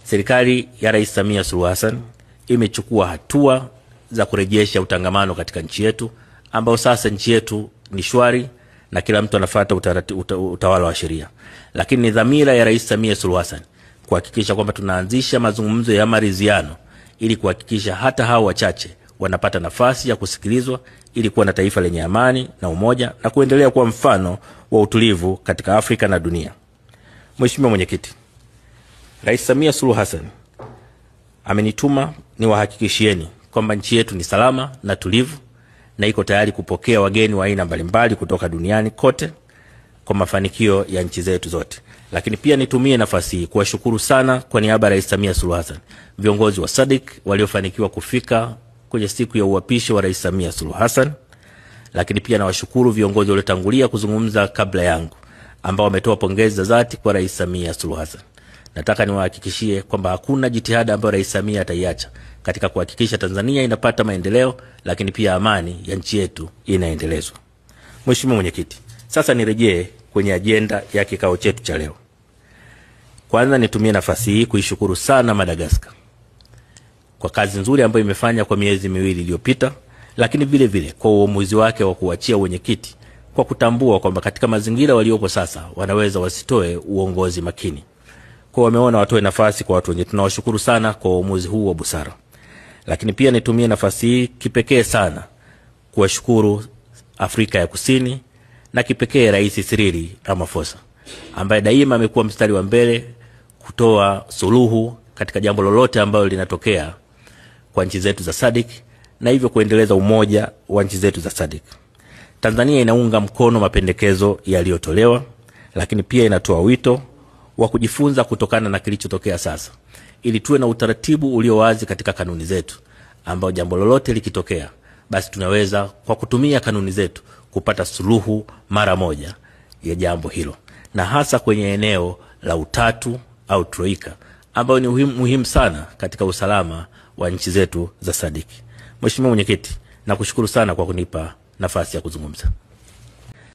serikali ya Rais Samia Suluhu Hassan imechukua hatua za kurejesha utangamano katika nchi yetu, ambao sasa nchi yetu ni shwari na kila mtu anafuata utawala wa sheria. Lakini ni dhamira ya Rais Samia Suluhu Hassan kuhakikisha kwamba tunaanzisha mazungumzo ya maridhiano ili kuhakikisha hata hao wachache wanapata nafasi ya kusikilizwa ili kuwa na taifa lenye amani na umoja na kuendelea kuwa mfano wa utulivu katika Afrika na dunia. Mheshimiwa Mwenyekiti, Rais Samia Suluhu Hassan amenituma niwahakikishieni kwamba nchi yetu ni salama na tulivu na iko tayari kupokea wageni wa aina mbalimbali kutoka duniani kote kwa mafanikio ya nchi zetu zote. Lakini pia nitumie nafasi hii kuwashukuru sana kwa niaba ya Rais Samia Suluhu Hassan viongozi wa SADC waliofanikiwa kufika kwenye siku ya uapisho wa Rais Samia Suluhu Hassan. Lakini pia nawashukuru viongozi waliotangulia kuzungumza kabla yangu ambao wametoa pongezi za dhati kwa Rais Samia Suluhu Hassan. Nataka niwahakikishie kwamba hakuna jitihada ambayo Rais Samia ataiacha katika kuhakikisha Tanzania inapata maendeleo, lakini pia amani ya nchi yetu inaendelezwa. Mheshimiwa Mwenyekiti, sasa nirejee kwenye ajenda ya kikao chetu cha leo. Kwanza nitumie nafasi hii kuishukuru sana Madagascar kwa kazi nzuri ambayo imefanya kwa miezi miwili iliyopita, lakini vile vile kwa uamuzi wake wa kuachia wenyekiti kwa kutambua kwamba katika mazingira waliopo sasa wanaweza wasitoe uongozi makini. Kwa wameona watoe nafasi kwa watu wenye. Tunawashukuru sana kwa uamuzi huu wa busara. Lakini pia nitumie nafasi hii kipekee sana kuwashukuru Afrika ya Kusini na kipekee Rais Cyril Ramaphosa ambaye daima amekuwa mstari wa mbele kutoa suluhu katika jambo lolote ambalo linatokea kwa nchi zetu za SADC na hivyo kuendeleza umoja wa nchi zetu za SADC. Tanzania inaunga mkono mapendekezo yaliyotolewa, lakini pia inatoa wito wa kujifunza kutokana na kilichotokea sasa ili tuwe na utaratibu ulio wazi katika kanuni zetu ambao jambo lolote likitokea basi tunaweza kwa kutumia kanuni zetu kupata suluhu mara moja ya jambo hilo, na hasa kwenye eneo la utatu au troika ambao ni muhimu sana katika usalama wa nchi zetu za SADC. Mheshimiwa Mwenyekiti, nakushukuru sana kwa kunipa nafasi ya kuzungumza.